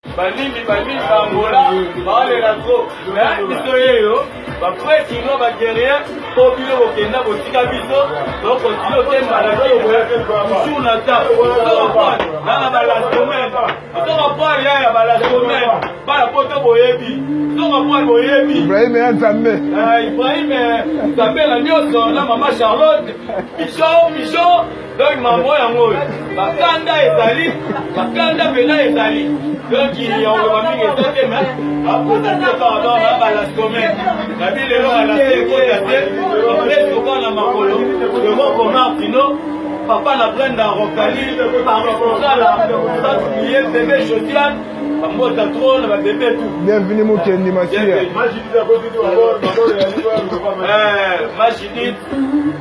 Banini Angola, les rasos, après kino baguerrier pour bilo okenda botika biso donc continue ke malaki toujours na ta na balance domaine to rapport ya balance domaine para poto boyebi to rapport boyebi Ibrahim Nzambe Nzambe la nyoso na mama Charlotte Picho donc maman yango bakanda ezali bakanda pena ezali donc il y a un ami qui était mais après ça pardon na balance domaine na bilelo ala papa na Brenda Rokali par bébé Josiane Mota trop na bébé tout bienvenue Mukendi Masia Majidit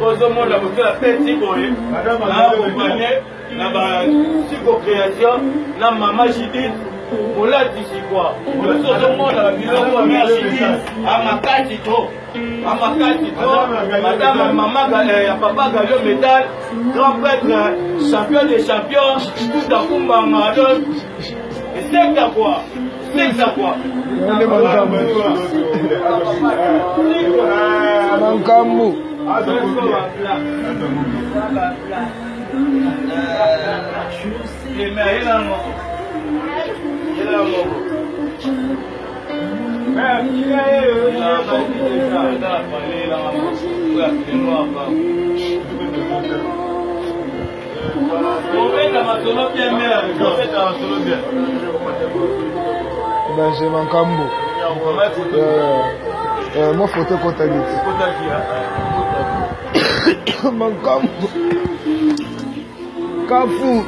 ozomo la botela petit boy na accompagné na ba psycho création na mama Jidit Ola d'ici quoi ozomo la biloko merci amakati to madame maman papa Galio Métal grand prêtre champion des champions tout à Kumba Madon c'est ça quoi Mankambu c'est Mankambu moi photo contact Mankambu Kafu